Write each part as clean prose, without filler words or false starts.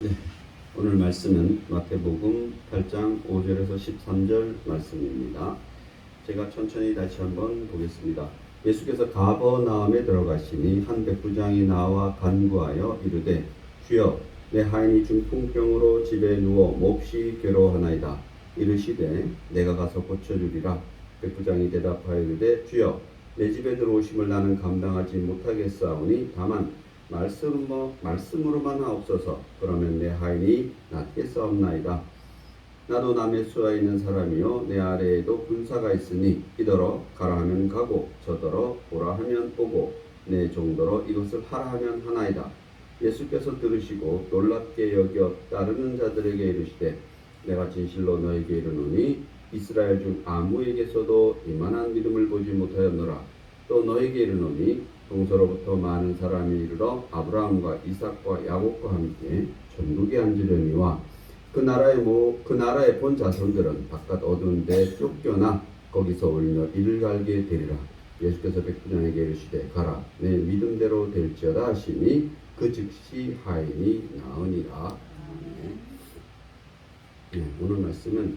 네, 오늘 말씀은 마태복음 8장 5절에서 13절 말씀입니다. 제가 천천히 다시 한번 보겠습니다. 예수께서 가버나움에 들어가시니 한 백부장이 나와 간구하여 이르되 주여 내 하인이 중풍병으로 집에 누워 몹시 괴로워하나이다. 이르시되 내가 가서 고쳐주리라. 백부장이 대답하여 이르되 주여 내 집에 들어오심을 나는 감당하지 못하겠사오니 다만 말씀으로만 하옵소서. 그러면 내 하인이 낫겠사옵나이다. 나도 남의 수하에 있는 사람이요 내 아래에도 군사가 있으니 이더러 가라 하면 가고 저더러 오라 하면 오고 내 종더러 이것을 하라 하면 하나이다. 예수께서 들으시고 놀랍게 여겨 따르는 자들에게 이르시되 내가 진실로 너에게 이르노니 이스라엘 중 아무에게서도 이만한 믿음을 보지 못하였노라. 또 너에게 이르노니 동서로부터 많은 사람이 이르러 아브라함과 이삭과 야곱과 함께 천국에 앉으려니와 그 나라의 본 자손들은 바깥 어두운 데 쫓겨나 거기서 울며 이를 갈게 되리라. 예수께서 백부장에게 이르시되 가라 내 믿음대로 될지어다 하시니 그 즉시 하인이 나으니라. 네, 오늘 말씀은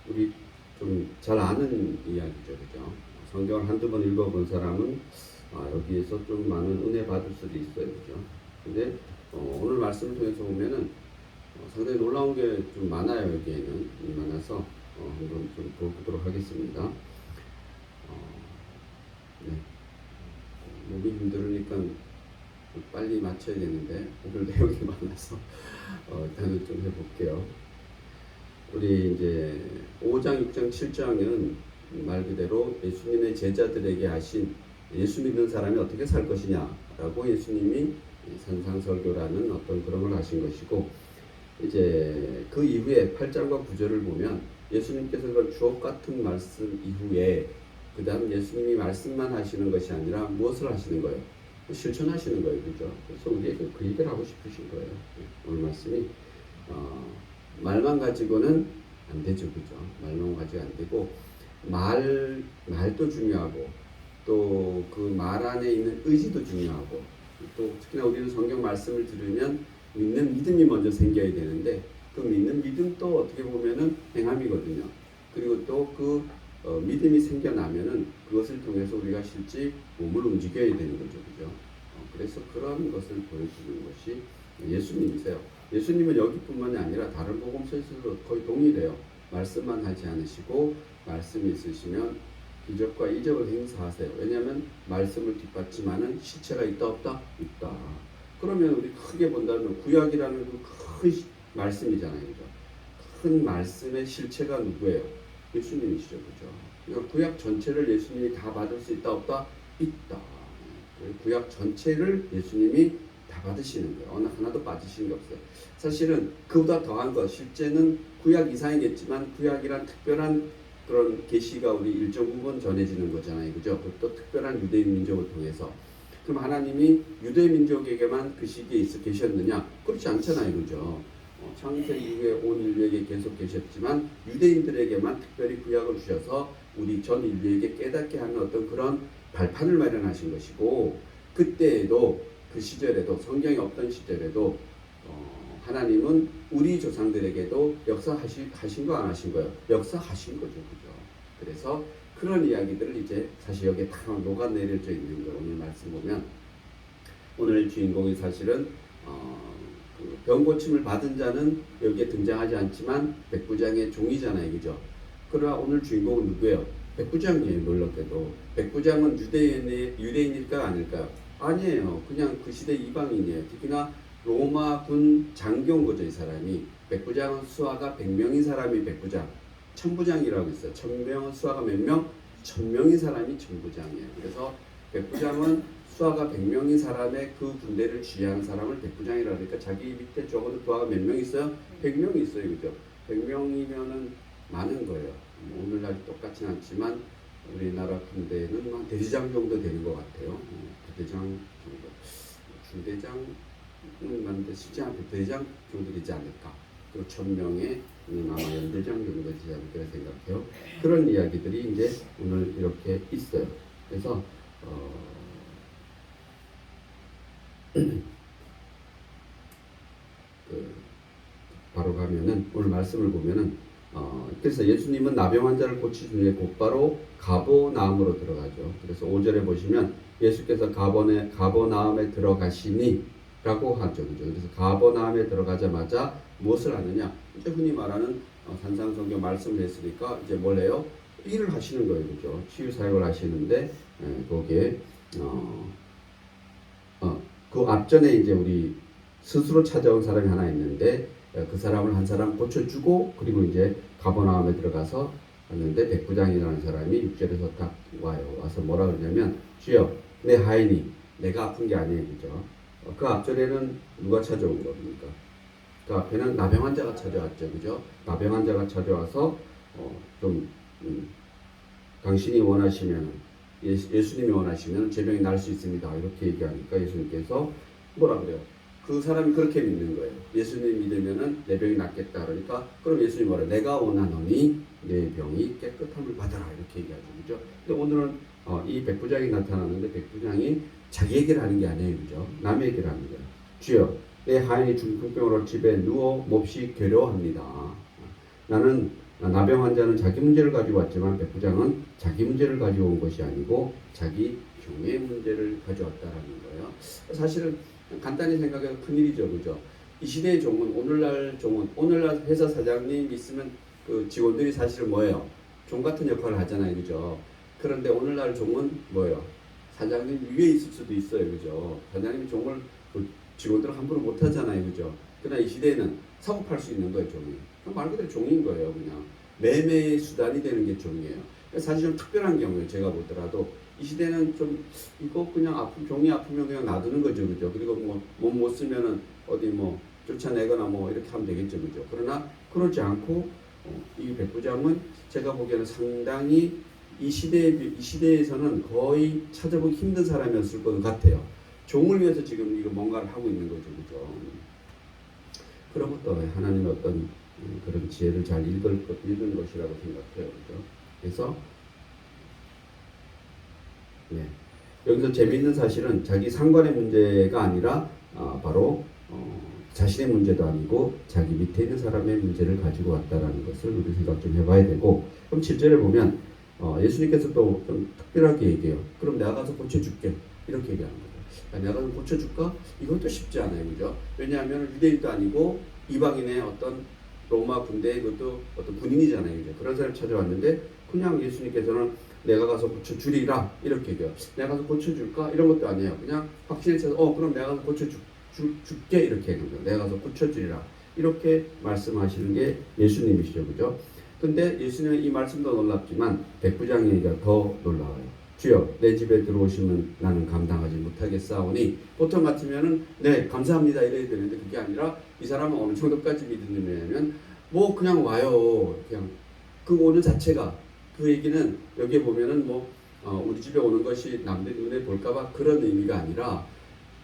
우리 좀 잘 아는 이야기죠, 그죠? 성경을 한두 번 읽어본 사람은 여기에서 좀 많은 은혜 받을 수도 있어요, 그죠? 근데 오늘 말씀을 통해서 보면은 상당히 놀라운 게 좀 많아요. 여기에는 많아서 한번 좀 보도록 하겠습니다. 네. 목이 힘들으니까 빨리 맞춰야 되는데 오늘 내용이 많아서 일단은 좀 해볼게요. 우리 이제 5장, 6장, 7장은 말 그대로 예수님의 제자들에게 하신 예수 믿는 사람이 어떻게 살 것이냐라고 예수님이 산상설교라는 어떤 그런 걸 하신 것이고, 이제 그 이후에 8장과 9절을 보면 예수님께서 그런 주옥 같은 말씀 이후에 그 다음 예수님이 말씀만 하시는 것이 아니라 무엇을 하시는 거예요? 실천하시는 거예요, 그죠? 그래서 우리에게 그 얘기를 하고 싶으신 거예요. 오늘 말씀이 말만 가지고는 안 되죠, 그죠? 말만 가지고 안 되고 말도 중요하고 또 그 말 안에 있는 의지도 중요하고 또 특히나 우리는 성경 말씀을 들으면 믿는 믿음이 먼저 생겨야 되는데 그 믿는 믿음도 어떻게 보면은 행함이거든요. 그리고 또 그 믿음이 생겨나면은 그것을 통해서 우리가 실제 몸을 움직여야 되는 거죠, 그죠? 그래서 그런 것을 보여주는 것이 예수님이세요. 예수님은 여기뿐만이 아니라 다른 복음서에서도 거의 동일해요. 말씀만 하지 않으시고 말씀이 있으시면 기적과 이적을 행사하세요. 왜냐하면 말씀을 뒷받침하는 실체가 있다 없다? 있다. 그러면 우리 크게 본다면 구약이라는 그 큰 말씀이잖아요, 그죠? 큰 말씀의 실체가 누구예요? 예수님이시죠, 그죠? 그러니까 구약 전체를 예수님이 다 받을 수 있다 없다? 있다. 구약 전체를 예수님이 다 받으시는 거예요. 어느 하나도 빠지시는 게 없어요. 사실은 그보다 더한 것, 실제는 구약 이상이겠지만 구약이란 특별한 그런 계시가 우리 일정 부분 전해지는 거잖아요, 그죠? 그것도 특별한 유대인 민족을 통해서. 그럼 하나님이 유대 민족에게만 그 시기에 있어 계셨느냐? 그렇지 않잖아요, 그죠? 창세 이후에 온 인류에게 계속 계셨지만 유대인들에게만 특별히 구약을 주셔서 우리 전 인류에게 깨닫게 하는 어떤 그런 발판을 마련하신 것이고, 그때에도 그 시절에도 성경이 없던 시절에도 하나님은 우리 조상들에게도 역사하신 거 안 하신 거예요? 역사하신 거죠, 그죠? 그래서 그런 이야기들을 이제 사실 여기에 다 녹아내려져 있는 거예요. 오늘 말씀 보면 오늘 주인공이 사실은 그 병고침을 받은 자는 여기에 등장하지 않지만 백부장의 종이잖아요, 그죠? 그러나 오늘 주인공은 누구예요? 백부장이에요. 놀랍게도 백부장은 유대인일까 아닐까요? 아니에요. 그냥 그 시대 이방인이에요. 특히나 로마군 장교인 거죠, 이 사람이. 백부장은 수하가 100명인 사람이 백부장, 천부장이라고 있어요. 1000명은 수하가 몇 명? 1000명인 사람이 천부장이에요. 그래서 백부장은 수하가 100명인 사람의 그 군대를 지휘하는 사람을 백부장이라고 하니까 자기 밑에 적어도 부하가 몇 명 있어요? 100명이 있어요, 그죠? 100명이면은 많은 거예요. 오늘날 똑같진 않지만 우리나라 군대는 한 대대장 정도 되는 것 같아요. 대대장 정도. 중대장은 많은데 실제 한 대대장 정도 되지 않을까. 그리고 1000명의 아마 연대장 정도 되지 않을까 생각해요. 그런 이야기들이 이제 오늘 이렇게 있어요. 그래서 바로 가면은 오늘 말씀을 보면은 그래서 예수님은 나병 환자를 고치신 후에 곧바로 가버나움으로 들어가죠. 그래서 5절에 보시면 예수께서 가버나움에 들어가시니 라고 하죠. 그죠? 그래서 가버나움에 들어가자마자 무엇을 하느냐? 이제 흔히 말하는 산상선교 말씀을 했으니까 이제 뭘 해요? 일을 하시는 거예요. 그죠? 치유 사역을 하시는데 거기에 그 앞전에 이제 우리 스스로 찾아온 사람이 하나 있는데 그 사람을 한 사람 고쳐주고 그리고 이제 가버나움에 들어가서 왔는데 백부장이라는 사람이 6절에서 딱 와서 뭐라 그러냐면 주여 내 하인이 내가 아픈 게 아니에요. 그죠? 그 앞절에는 누가 찾아온 겁니까? 그 앞에는 나병 환자가 찾아왔죠. 그죠? 나병 환자가 찾아와서 당신이 원하시면 예수님이 원하시면 제 병이 날 수 있습니다. 이렇게 얘기하니까 예수님께서 뭐라 그래요? 그 사람이 그렇게 믿는 거예요. 예수님 믿으면은 내 병이 낫겠다 그러니까 그럼 예수님 뭐래? 내가 원하노니 내 병이 깨끗함을 받아라 이렇게 얘기하죠. 그죠? 근데 오늘은 이 백부장이 나타나는데 백부장이 자기 얘기를 하는 게 아니에요. 그죠? 남의 얘기를 하는 거예요. 주여 내 하인이 중풍병으로 집에 누워 몹시 괴로워합니다. 나는 나병 환자는 자기 문제를 가지고 왔지만 백부장은 자기 문제를 가지고 온 것이 아니고 자기 종의 문제를 가져왔다라는 거예요. 사실은 간단히 생각해도 큰일이죠. 그죠? 이 시대의 종은 오늘날 회사 사장님 있으면 그 직원들이 사실은 뭐예요? 종 같은 역할을 하잖아요. 그죠? 그런데 오늘날 종은 뭐예요? 사장님 위에 있을 수도 있어요. 그죠? 사장님이 종을 직원들은 함부로 못 하잖아요. 그죠? 그러나 이 시대에는 사고 팔 수 있는 거예요. 종이. 말 그대로 종인 거예요. 그냥 매매의 수단이 되는 게 종이에요. 사실 좀 특별한 경우에 제가 보더라도 이 시대는 좀 이거 그냥 종이 아프면 그냥 놔두는 거죠. 그죠? 그리고 뭐 못 쓰면은 어디 뭐 쫓아내거나 뭐 이렇게 하면 되겠죠. 그죠? 그러나 그러지 않고 이 백부장은 제가 보기에는 상당히 이 시대에서는 거의 찾아보기 힘든 사람이었을 것 같아요. 종을 위해서 지금 이거 뭔가를 하고 있는 거죠. 그죠? 그런 것도 하나님의 어떤 그런 지혜를 잘 읽은 것이라고 생각해요. 그죠? 그래서 여기서 재미있는 사실은 자기 상관의 문제가 아니라 바로 자신의 문제도 아니고 자기 밑에 있는 사람의 문제를 가지고 왔다라는 것을 우리 생각 좀 해봐야 되고 그럼 7절에 보면 예수님께서 또 좀 특별하게 얘기해요. 그럼 내가 가서 고쳐줄게 이렇게 얘기하는 거죠. 내가 가서 고쳐줄까? 이것도 쉽지 않아요. 그죠? 왜냐하면 유대인도 아니고 이방인의 어떤 로마 군대의 그것도 어떤 군인이잖아요. 그죠? 그런 사람을 찾아왔는데 그냥 예수님께서는 내가 가서 고쳐주리라 이렇게 얘기해요. 내가 가서 고쳐줄까? 이런 것도 아니에요. 그냥 확신에 차서 그럼 내가 가서 고쳐줄게 이렇게 얘기해요. 내가 가서 고쳐주리라 이렇게 말씀하시는 게 예수님이시죠. 그죠? 근데 예수님의 이 말씀도 놀랍지만 백부장의 얘기가 더 놀라워요. 주여 내 집에 들어오시면 나는 감당하지 못하겠사오니 보통 같으면은 네 감사합니다 이래야 되는데 그게 아니라 이 사람은 어느 정도까지 믿느냐면 뭐 그냥 와요. 그냥 그 오는 자체가 그 얘기는 여기에 보면은 뭐 우리 집에 오는 것이 남들 눈에 볼까봐 그런 의미가 아니라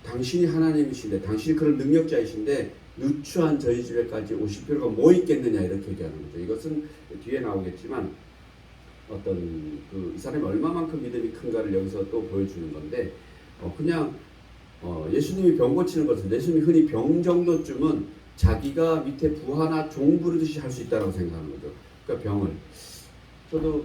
당신이 하나님이신데 당신이 그런 능력자이신데 누추한 저희 집에까지 오실 필요가 뭐 있겠느냐 이렇게 얘기하는 거죠. 이것은 뒤에 나오겠지만 어떤 이 사람이 얼마만큼 믿음이 큰가를 여기서 또 보여주는 건데 그냥 예수님이 병 고치는 것은 예수님이 흔히 병 정도쯤은 자기가 밑에 부하나 종 부르듯이 할 수 있다고 생각하는 거죠. 그러니까 병을 저도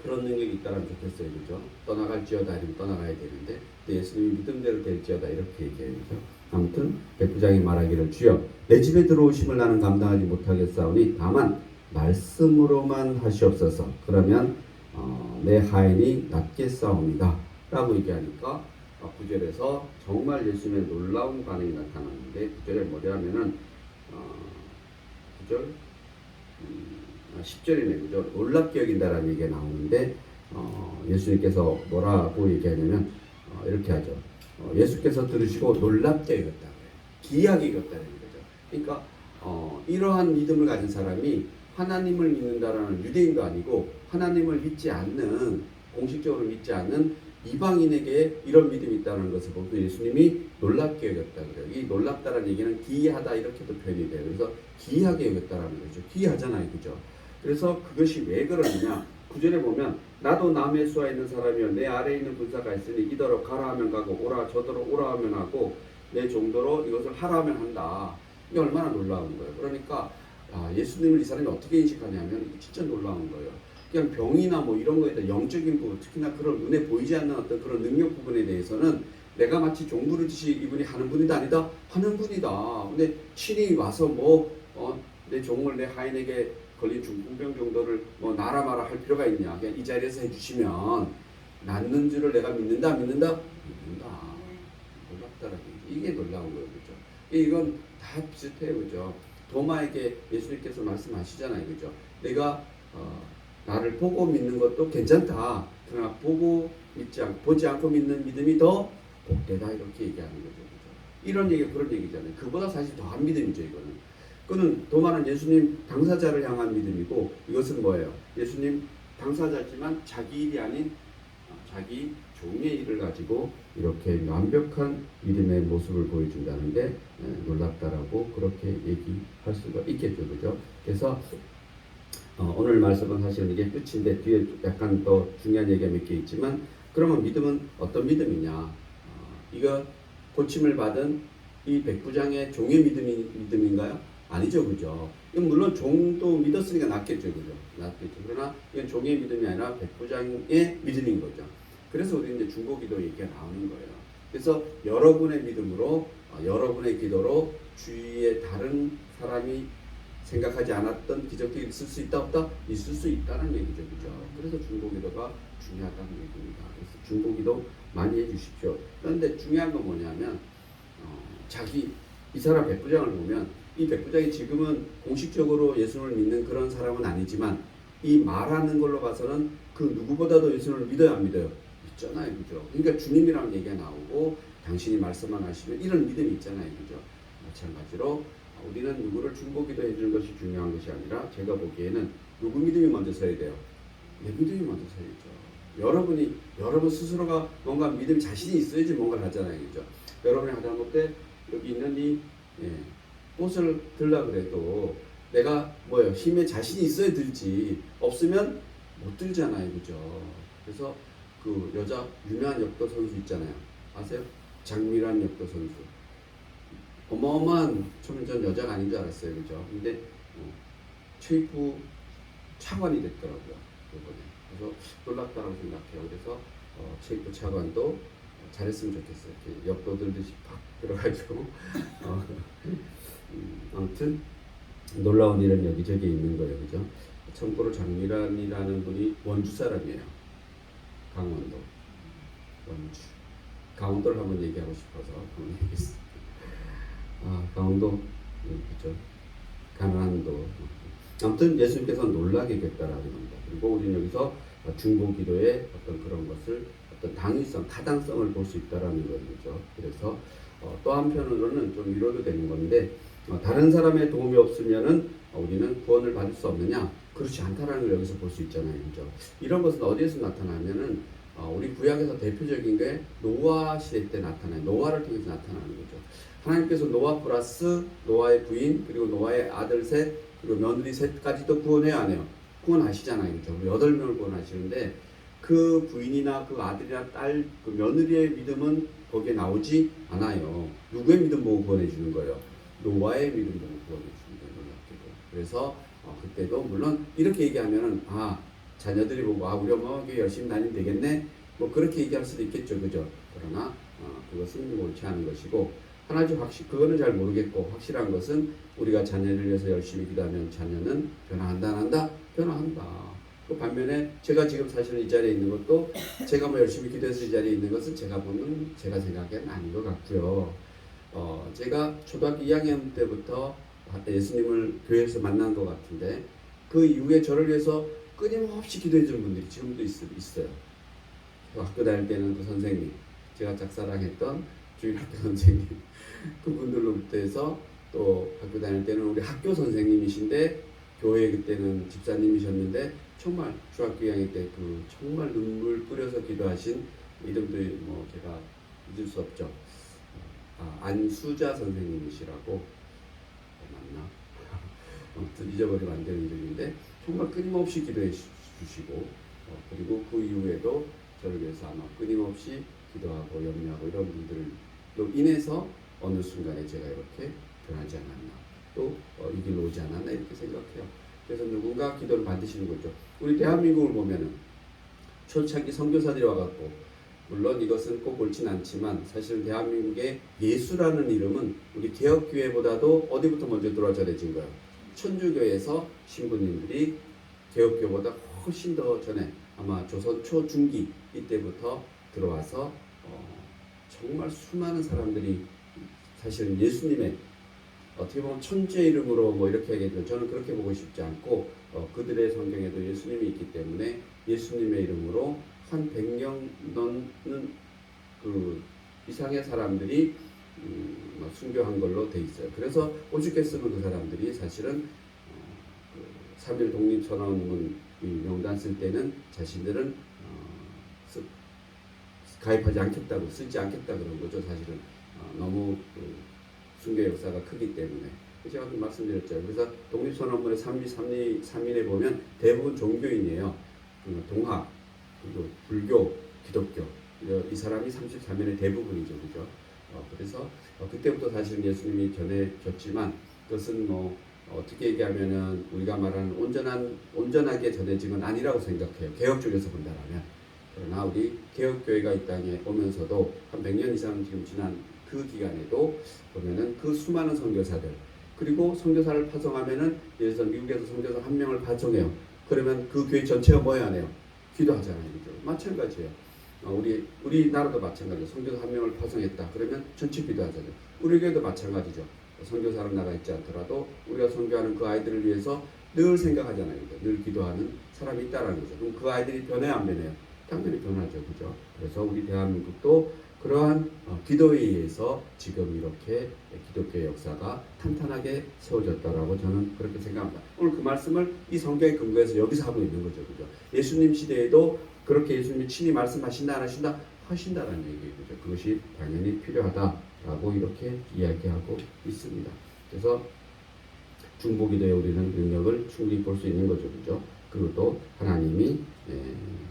그런 능력이 있다면 좋겠어요. 그죠? 떠나갈지어다 이러면 떠나가야 되는데 예수님이 믿음대로 될지어다 이렇게 얘기해요. 그죠? 아무튼 백부장이 말하기를 주여 내 집에 들어오심을 나는 감당하지 못하겠사오니 다만 말씀으로만 하시옵소서. 그러면 내 하인이 낫겠사옵니다 라고 얘기하니까 9절에서 정말 예수님의 놀라운 반응이 나타나는데 9절에 뭐냐면은 9절 10절이네. 그죠? 놀랍게 여긴다라는 얘기가 나오는데 예수님께서 뭐라고 얘기하냐면 이렇게 하죠. 예수께서 들으시고 놀랍게 여겼다. 기이하게 여겼다는 거죠. 그러니까 이러한 믿음을 가진 사람이 하나님을 믿는다라는 유대인도 아니고 하나님을 믿지 않는 공식적으로 믿지 않는 이방인에게 이런 믿음이 있다는 것을 보고 예수님이 놀랍게 여겼다 그래요. 이 놀랍다라는 얘기는 기이하다 이렇게도 표현이 돼요. 그래서 기이하게 여겼다라는 거죠. 기이하잖아요. 그죠? 그래서 그것이 왜 그러느냐? 9절에 보면 나도 남의 수하에 있는 사람이여 내 아래에 있는 군사가 있으니 이더러 가라 하면 가고 오라 저더러 오라 하면 하고 내 정도로 이것을 하라 하면 한다. 이게 얼마나 놀라운 거예요. 그러니까 예수님을 이 사람이 어떻게 인식하냐면 이게 진짜 놀라운 거예요. 그냥 병이나 뭐 이런 거에 대한 영적인 부분, 특히나 그런 눈에 보이지 않는 어떤 그런 능력 부분에 대해서는 내가 마치 종부르듯이 이분이 하는 분이다 아니다? 하는 분이다. 근데 친히 와서 내 종을 내 하인에게 걸린 중풍병 정도를 뭐 나라 마라 할 필요가 있냐? 그냥 이 자리에서 해주시면 낫는 줄을 내가 믿는다. 놀랍다라는 이게 놀라운 거예요, 그죠? 이건 다 비슷해요, 그죠? 도마에게 예수님께서 말씀하시잖아요, 그죠? 내가 나를 보고 믿는 것도 괜찮다. 그러나 보지 않고 믿는 믿음이 더 복되다 이렇게 얘기하는 거죠, 그죠? 이런 얘기 그런 얘기잖아요. 그보다 사실 더한 믿음이죠, 이거는. 그는 도마는 예수님 당사자를 향한 믿음이고 이것은 뭐예요? 예수님 당사자지만 자기 일이 아닌 자기 종의 일을 가지고 이렇게 완벽한 믿음의 모습을 보여준다는 게 놀랍다라고 그렇게 얘기할 수가 있겠죠, 그죠? 그래서 오늘 말씀은 사실은 이게 끝인데 뒤에 약간 더 중요한 얘기가 몇 개 있지만 그러면 믿음은 어떤 믿음이냐? 이거 고침을 받은 이 백부장의 종의 믿음인가요? 아니죠, 그죠? 이건 물론 종도 믿었으니까 낫겠죠, 그죠? 낫겠죠. 그러나 이건 종의 믿음이 아니라 백부장의 믿음인 거죠. 그래서 우리 이제 중보기도 얘기가 나오는 거예요. 그래서 여러분의 믿음으로, 여러분의 기도로 주위에 다른 사람이 생각하지 않았던 기적이 있을 수 있다 없다? 있을 수 있다는 얘기죠, 그죠? 그래서 중보기도가 중요하다는 얘기입니다. 그래서 중보기도 많이 해주십시오. 그런데 중요한 건 뭐냐면 이 사람 백부장을 보면 이 백부장이 지금은 공식적으로 예수를 믿는 그런 사람은 아니지만 이 말하는 걸로 봐서는 그 누구보다도 예수를 믿어야 안 믿어요? 있잖아요, 그죠? 그러니까 주님이라는 얘기가 나오고 당신이 말씀만 하시면 이런 믿음이 있잖아요, 그죠? 마찬가지로 우리는 누구를 중보기도 해주는 것이 중요한 것이 아니라 제가 보기에는 누구 믿음이 먼저 서야 돼요? 내 믿음이 먼저 서야죠. 여러분 스스로가 뭔가 믿음 자신이 있어야지 뭔가를 하잖아요, 그죠? 여러분이 하다못해 여기 있는 꽃을 들라 그래도 내가 힘에 자신이 있어야 들지 없으면 못 들잖아요, 그죠? 그래서 그 여자 유명한 역도 선수 있잖아요, 아세요? 장미란 역도 선수. 어마어마한 전 여자가 아닌 줄 알았어요, 그죠? 근데 체육부 차관이 됐더라고요, 이번에. 그래서 놀랍다라고 생각해요. 그래서 체육부 차관도 잘했으면 좋겠어요. 이렇게 역도 들듯이 팍 들어가지고 아무튼 놀라운 일은 여기저기 있는 거예요, 그죠? 참고로 장미란이라는 분이 원주 사람이에요. 강원도 원주. 강원도를 한번 얘기하고 싶어서 한번 얘기했습니다. 강원도 그죠? 강원도. 아무튼 예수님께서 놀라게 했다라는 겁니다. 그리고 우리는 여기서 중보기도의 어떤 그런 것을 어떤 당위성, 타당성을 볼 수 있다라는 거죠. 그래서 또 한편으로는 좀 위로도 되는 건데 다른 사람의 도움이 없으면은 우리는 구원을 받을 수 없느냐? 그렇지 않다라는 걸 여기서 볼 수 있잖아요, 그죠? 이런 것은 어디에서 나타나면은 우리 구약에서 대표적인 게 노아 시대 때 나타나요. 노아를 통해서 나타나는 거죠. 하나님께서 노아 플러스 노아의 부인 그리고 노아의 아들 셋 그리고 며느리 셋까지도 구원해야 안 해요. 구원하시잖아요, 그죠? 8명을 구원하시는데 그 부인이나 그 아들이나 딸, 그 며느리의 믿음은 거기에 나오지 않아요. 누구의 믿음 보고 구원해 주는 거예요? 노아의 믿음 보고 구원해 주는 거예요, 놀랍게도. 그래서 그때도 물론 이렇게 얘기하면은 자녀들이 보고 우리 엄마가 열심히 다니면 되겠네 뭐 그렇게 얘기할 수도 있겠죠, 그죠? 그러나 그것은 옳지 않은 것이고 하나님 그거는 잘 모르겠고 확실한 것은 우리가 자녀를 위해서 열심히 기도하면 자녀는 변화한다 안 한다? 변화한다. 그 반면에 제가 지금 사실은 이 자리에 있는 것도 제가 열심히 기도해서 이 자리에 있는 것은 제가 생각에는 아닌 것 같고요. 제가 초등학교 2학년 때부터 예수님을 교회에서 만난 것 같은데 그 이후에 저를 위해서 끊임없이 기도해 준 분들이 지금도 있어요. 학교 다닐 때는 그 선생님, 제가 짝사랑했던 주일학교 선생님, 그분들로부터 해서 또 학교 다닐 때는 우리 학교 선생님이신데 교회 그때는 집사님이셨는데 정말 중학교 2학년 때 그 정말 눈물 뿌려서 기도하신 이름도 제가 잊을 수 없죠. 안수자 선생님이시라고 맞나? 아무튼 잊어버리면 안 되는 이름인데 정말 끊임없이 기도해 주시고 그리고 그 이후에도 저를 위해서 아마 끊임없이 기도하고 염려하고 이런 분들로 인해서 어느 순간에 제가 이렇게 변하지 않았나, 또 이 길로 오지 않았나 이렇게 생각해요. 그래서 누군가 기도를 받으시는 거죠. 우리 대한민국을 보면은 초창기 선교사들이 와갖고, 물론 이것은 꼭 옳진 않지만 사실은 대한민국의 예수라는 이름은 우리 개혁교회보다도 어디부터 먼저 들어와 전해진 거예요. 천주교에서 신부님들이 개혁교보다 훨씬 더 전에 아마 조선 초중기 이때부터 들어와서 정말 수많은 사람들이 사실은 예수님의 어떻게 보면 천주의 이름으로 뭐 이렇게 하겠죠. 저는 그렇게 보고 싶지 않고 그들의 성경에도 예수님이 있기 때문에 예수님의 이름으로 한 100명 넘는 그 이상의 사람들이 순교한 걸로 돼 있어요. 그래서 오죽했으면 그 사람들이 사실은 그 3.1 독립선언문 명단 쓸 때는 자신들은 가입하지 않겠다고, 쓰지 않겠다 그런 거죠. 사실은 너무 그 순교 역사가 크기 때문에. 제가 좀 말씀드렸죠. 그래서 독립선언문의 3인에 보면 대부분 종교인이에요. 동학, 그리고 불교, 기독교, 이 사람이 33인의 대부분이죠. 그죠? 그래서 그때부터 사실은 예수님이 전해졌지만 그것은 뭐 어떻게 얘기하면은 우리가 말하는 온전하게 전해진 건 아니라고 생각해요. 개혁 쪽에서 본다라면. 그러나 우리 개혁교회가 이 땅에 오면서도 한 100년 이상 지금 지난 그 기간에도 보면은 그 수많은 선교사들, 그리고 선교사를 파송하면은 예를 들어서 미국에서 선교사 한 명을 파송해요. 그러면 그 교회 전체가 뭐 해야 해요? 기도하잖아요. 그죠? 마찬가지예요. 우리나라도 마찬가지예요. 선교사 한 명을 파송했다. 그러면 전체 기도하잖아요. 우리 교회도 마찬가지죠. 선교사로 나가 있지 않더라도 우리가 선교하는 그 아이들을 위해서 늘 생각하잖아요. 그죠? 늘 기도하는 사람이 있다라는 거죠. 그럼 그 아이들이 변해요, 안 변해요? 당연히 변하죠. 그죠? 그래서 우리 대한민국도 그러한 기도에 의해서 지금 이렇게 기독교의 역사가 탄탄하게 세워졌다라고 저는 그렇게 생각합니다. 오늘 그 말씀을 이 성경에 근거해서 여기서 하고 있는 거죠. 그죠? 예수님 시대에도 그렇게 예수님이 친히 말씀하신다 안 하신다? 하신다라는 얘기예요. 그죠? 그것이 당연히 필요하다라고 이렇게 이야기하고 있습니다. 그래서 중보기도에 우리는 능력을 충분히 볼 수 있는 거죠. 그죠? 그리고 또 하나님이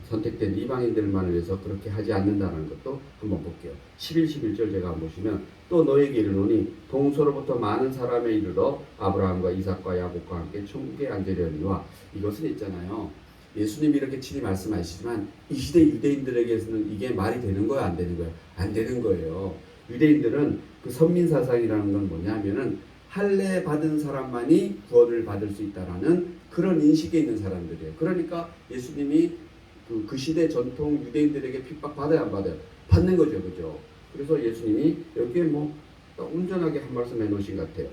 선택된 이방인들만을 위해서 그렇게 하지 않는다는 것도 한번 볼게요. 11절 제가 한번 보시면 또 너에게 이르노니 동서로부터 많은 사람에 이르러 아브라함과 이삭과 야곱과 함께 천국에 앉으려니와. 이것은 있잖아요. 예수님이 이렇게 친히 말씀하시지만 이 시대 유대인들에게서는 이게 말이 되는 거예요, 안 되는 거예요? 안 되는 거예요. 유대인들은 그 선민사상이라는 건 뭐냐면은 할례 받은 사람만이 구원을 받을 수 있다라는 그런 인식에 있는 사람들이에요. 그러니까 예수님이 그 시대 전통 유대인들에게 핍박 받아야 안 받아요? 받는 거죠, 그죠? 그래서 예수님이 여기에 뭐 온전하게 한 말씀 해놓으신 것 같아요.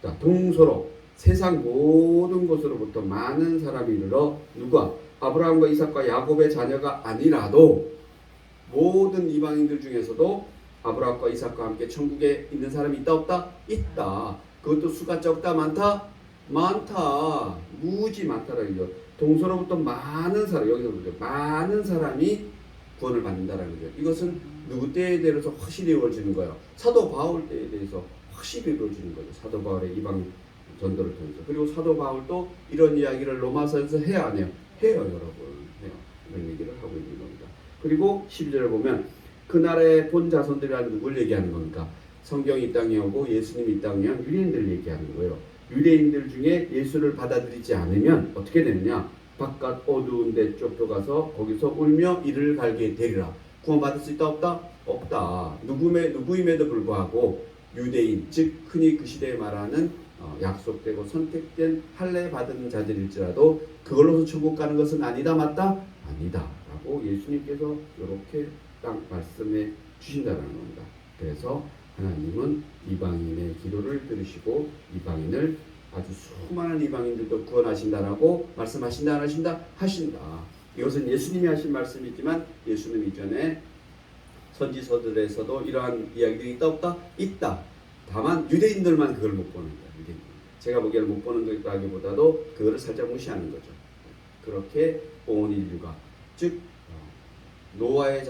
자, 동서로 세상 모든 곳으로부터 많은 사람이 이르러 누가? 아브라함과 이삭과 야곱의 자녀가 아니라도 모든 이방인들 중에서도 아브라함과 이삭과 함께 천국에 있는 사람이 있다 없다? 있다. 그것도 수가 적다 많다? 많다. 무지 많다라는 거죠. 동서로부터 많은 사람, 여기서 보죠. 많은 사람이 구원을 받는다라는 거죠. 이것은 누구 때에 대해서 확실히 이루어지는 거예요. 사도 바울 때에 대해서 확실히 이루어지는 거죠. 사도 바울의 이방 전도를 통해서. 그리고 사도 바울도 이런 이야기를 로마서에서 해야 안 해요? 해요, 여러분. 해요. 이런 얘기를 하고 있는 겁니다. 그리고 12절을 보면 그 나라의 본 자손들이라는 누굴 얘기하는 겁니까? 성경이 이 땅에 오고 예수님이 이 땅에 온 유대인들을 얘기하는 거예요. 유대인들 중에 예수를 받아들이지 않으면 어떻게 되느냐? 바깥 어두운 데 쫓겨가서 거기서 울며 이를 갈게 되리라. 구원받을 수 있다 없다? 없다. 누구임에도 불구하고 유대인, 즉 흔히 그 시대에 말하는 약속되고 선택된 할례 받은 자들일지라도 그걸로서 천국 가는 것은 아니다 맞다? 아니다 라고 예수님께서 이렇게 딱 말씀해 주신다는 겁니다. 그래서 하나님은 이방인의 기도를 들으시고 이방인을 아주 수많은 이방인들도 구원하신다라고 말씀하신다 안 하신다? 하신다. 이것은 예수님이 하신 말씀이지만 예수님 이전에 선지서들에서도 이러한 이야기들이 있다 없다? 있다. 다만 유대인들만 그걸 못 보는 거예요. 유대인들. 제가 보기에는 못 보는 것이라기보다도 그거를 살짝 무시하는 거죠. 그렇게 온 인류가, 즉 노아의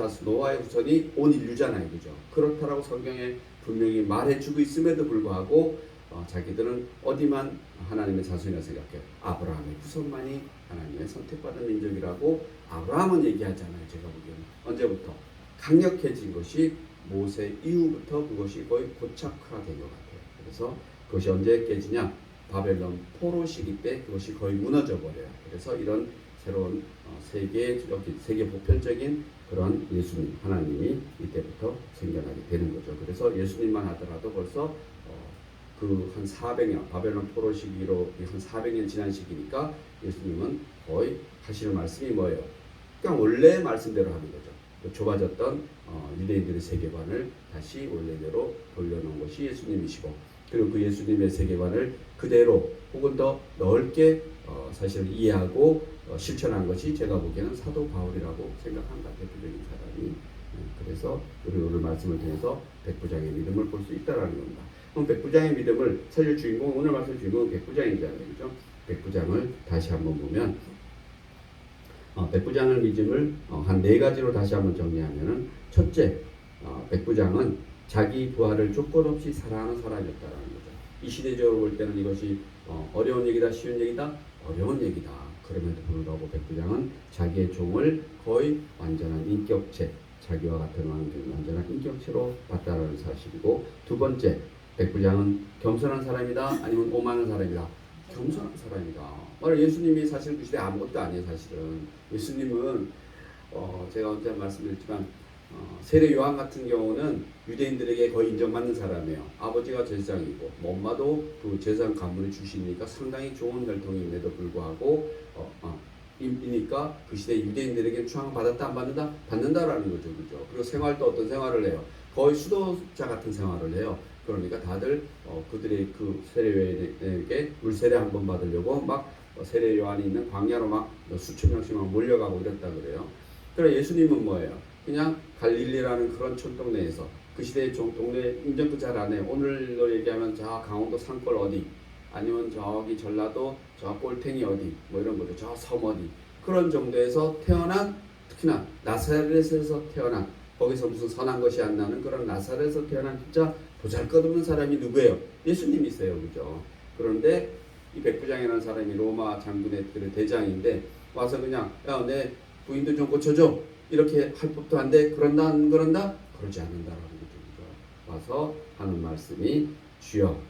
후손이 온 인류잖아요. 그죠? 그렇다라고 성경에 분명히 말해주고 있음에도 불구하고 자기들은 어디만 하나님의 자손이라 생각해요. 아브라함의 후손만이 하나님의 선택받은 민족이라고 아브라함은 얘기하잖아요. 제가 보기에는. 언제부터? 강력해진 것이 모세 이후부터 그것이 거의 고착화된 것 같아요. 그래서 그것이 언제 깨지냐? 바벨론 포로 시기 때 그것이 거의 무너져 버려요. 그래서 이런 새로운 세계 보편적인 그런 예수님 하나님이 이때부터 생겨나게 되는 거죠. 그래서 예수님만 하더라도 벌써 그 한 400년 바벨론 포로 시기로 한 400년 지난 시기니까 예수님은 거의 하시는 말씀이 뭐예요? 그냥 원래 말씀대로 하는 거죠. 그 좁아졌던 유대인들의 세계관을 다시 원래대로 돌려놓은 것이 예수님이시고, 그리고 그 예수님의 세계관을 그대로 혹은 더 넓게 사실 이해하고 실천한 것이 제가 보기에는 사도 바울이라고 생각한다. 대표적인 사람이. 그래서 우리 오늘 말씀을 통해서 백부장의 믿음을 볼 수 있다라는 겁니다. 그럼 백부장의 믿음을 사실 주인공, 오늘 말씀 주인공은 백부장이잖아요. 그죠? 백부장을 다시 한번 보면 백부장을 믿음을 한 4가지로 다시 한번 정리하면은, 첫째, 백부장은 자기 부하를 조건 없이 사랑하는 사람이었다라는 거죠. 이 시대적으로 볼 때는 이것이 어려운 얘기다, 쉬운 얘기다, 어려운 얘기다. 그럼에도 불구하고 백부장은 자기의 종을 거의 완전한 인격체, 자기와 같은 완전한 인격체로 봤다라는 사실이고, 두 번째, 백부장은 겸손한 사람이다, 아니면 오만한 사람이다. 겸손한 사람이다. 바로 예수님이 사실 그 시대 아무것도 아니에요. 사실은 예수님은 제가 언제 말씀드렸지만 세례 요한 같은 경우는 유대인들에게 거의 인정받는 사람이에요. 아버지가 제사장이고 엄마도 그 제사장 가문의 출신이니까 상당히 좋은 혈통임에도 불구하고 이니까 그 시대 유대인들에게 추앙 받았다 안 받는다? 받는다라는 거죠. 그죠? 그리고 생활도 어떤 생활을 해요? 거의 수도자 같은 생활을 해요. 그러니까 다들 그들의 그 세례요한에게 물세례 한번 받으려고 막 세례 요한이 있는 광야로 막 수천 명씩 막 몰려가고 이랬다 그래요. 그래 예수님은 뭐예요? 그냥 갈릴리라는 그런 촌동네에서 그 시대의 동네 인정도 잘 안 해요. 오늘로 얘기하면 저 강원도 산골 어디, 아니면 저기 전라도 저 꼴탱이 어디, 뭐 이런 거죠. 저 섬 어디, 그런 정도에서 태어난, 특히나 나사렛에서 태어난, 거기서 무슨 선한 것이 안 나는 그런 나사렛에서 태어난 진짜 보잘것없는 사람이 누구예요? 예수님이세요. 그죠? 그런데 이 백부장이라는 사람이 로마 장군의 대장인데 와서 그냥 야, 내 부인도 좀 고쳐줘, 이렇게 할 법도 한데 그런다 안 그런다? 그러지 않는다라는 거죠. 와서 하는 말씀이 주여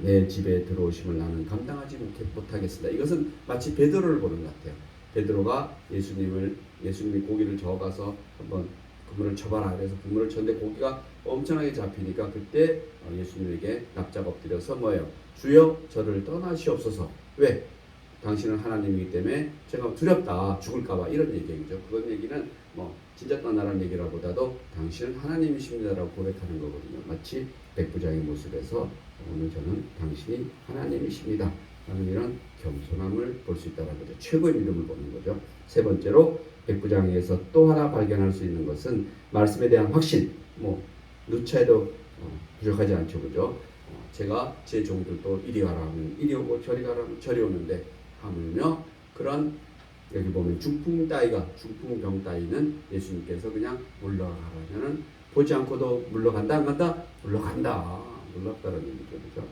내 집에 들어오심을 나는 감당하지 못하겠습니다. 이것은 마치 베드로를 보는 것 같아요. 베드로가 예수님이 고기를 저어가서 한번 그물을 쳐봐라 그래서 그물을 쳤는데 고기가 엄청나게 잡히니까 그때 예수님에게 납작 엎드려서 뭐예요? 주여 저를 떠나시옵소서. 왜? 당신은 하나님이기 때문에 제가 두렵다, 죽을까봐, 이런 얘기죠. 그런 얘기는 뭐 진짜 떠나라는 얘기라보다도 당신은 하나님이십니다라고 고백하는 거거든요. 마치 백부장의 모습에서 오늘 저는 당신이 하나님이십니다 라는 이런 겸손함을 볼 수 있다는 거죠. 최고의 믿음을 보는 거죠. 세 번째로 백부장에서 또 하나 발견할 수 있는 것은 말씀에 대한 확신. 뭐 누차에도 부족하지 않죠. 그죠? 제가 제 종들도 이리 가라 하면 이리 오고 저리 가라 하면 저리 오는데 하물며 그런, 여기 보면 중풍 병 따위는 예수님께서 그냥 물러가라면은 보지 않고도 물러간다 안 간다? 물러간다. 놀랍다는 얘기죠. 그죠?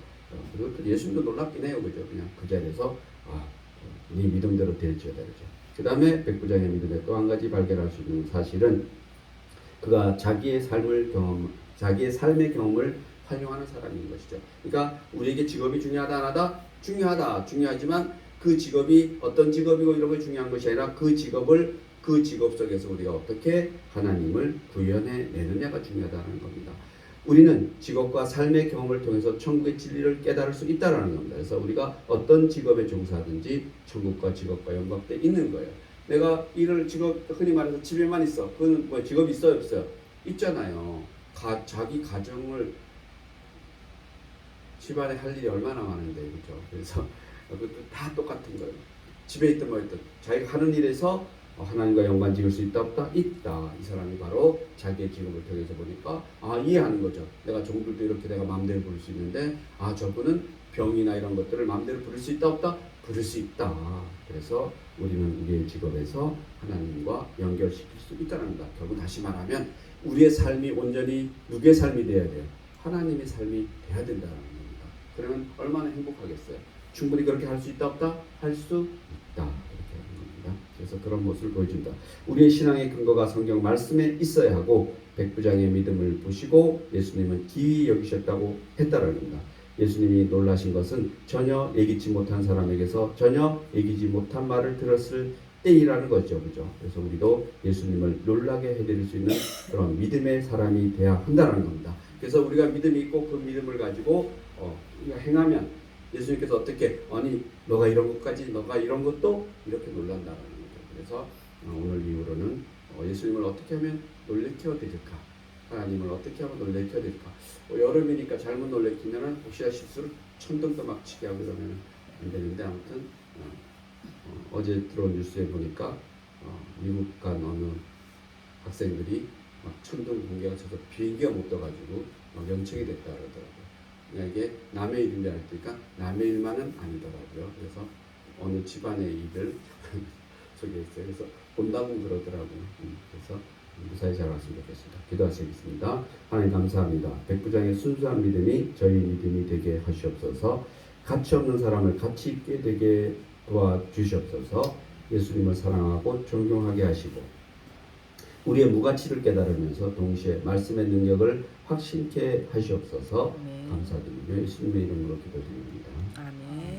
그리고 예수님도 놀랍긴 해요. 그죠? 그냥 그 자리에서 네 믿음대로 될지어다. 그죠? 그 다음에 백부장의 믿음에 또 한 가지 발견할 수 있는 사실은 그가 자기의 삶의 경험을 활용하는 사람인 것이죠. 그러니까 우리에게 직업이 중요하다 안 하다? 중요하지만 그 직업이 어떤 직업이고 이런 게 중요한 것이 아니라 그 직업 속에서 우리가 어떻게 하나님을 구현해 내느냐가 중요하다는 겁니다. 우리는 직업과 삶의 경험을 통해서 천국의 진리를 깨달을 수 있다는 겁니다. 그래서 우리가 어떤 직업에 종사하든지 천국과 직업과 연관돼 있는 거예요. 내가 흔히 말해서 집에만 있어. 그건 뭐 직업이 있어요, 없어요? 있잖아요. 자기 가정을, 집안에 할 일이 얼마나 많은데, 그죠? 그래서 그것도 다 똑같은 거예요. 집에 있든 뭐 있든 자기가 하는 일에서 하나님과 연관 지을 수 있다 없다? 있다. 이 사람이 바로 자기의 직업을 통해서 보니까 이해하는 거죠. 내가 종들도 이렇게 내가 마음대로 부를 수 있는데 저분은 병이나 이런 것들을 마음대로 부를 수 있다 없다? 부를 수 있다. 그래서 우리는 우리의 직업에서 하나님과 연결시킬 수 있다는 겁니다. 결국 다시 말하면 우리의 삶이 온전히 누구의 삶이 되어야 돼요? 하나님의 삶이 되어야 된다는 겁니다. 그러면 얼마나 행복하겠어요? 충분히 그렇게 할 수 있다 없다? 할 수 있다. 그래서 그런 모습을 보여준다. 우리의 신앙의 근거가 성경 말씀에 있어야 하고 백부장의 믿음을 보시고 예수님은 기이 여기셨다고 했다라는 겁니다. 예수님이 놀라신 것은 전혀 예기치 못한 사람에게서 전혀 예기치 못한 말을 들었을 때이라는 거죠. 그죠? 그래서 우리도 예수님을 놀라게 해드릴 수 있는 그런 믿음의 사람이 돼야 한다는 겁니다. 그래서 우리가 믿음이 있고 그 믿음을 가지고 우리가 행하면 예수님께서 어떻게 아니 너가 이런 것까지 너가 이런 것도 이렇게 놀란다는 거죠. 그래서 오늘 이후로는 예수님을 어떻게 하면 놀래켜 드릴까? 하나님을 어떻게 하면 놀래켜 드릴까? 여름이니까 잘못 놀래키면은 혹시나 실수로 천둥도 막 치게 하고 그러면 안 되는데 아무튼 어제 들어온 뉴스에 보니까 미국 간 어느 학생들이 막 천둥 번개가 쳐서 비행기가 못 떠가지고 연청이 됐다 그러더라고요. 그러니까 이게 남의 일인 줄 알았으니까 남의 일만은 아니더라고요. 그래서 어느 집안의 일을 소개했어요. 그래서 본다고 그러더라고요. 그래서 무사히 잘 왔으면 좋겠습니다. 기도하시겠습니다. 하나님 감사합니다. 백부장의 순수한 믿음이 저희 믿음이 되게 하시옵소서. 가치 없는 사람을 가치 있게 되게 도와주시옵소서. 예수님을 사랑하고 존경하게 하시고 우리의 무가치를 깨달으면서 동시에 말씀의 능력을 확신케 하시옵소서. 감사드리며 예수님의 이름으로 기도드립니다. 아멘.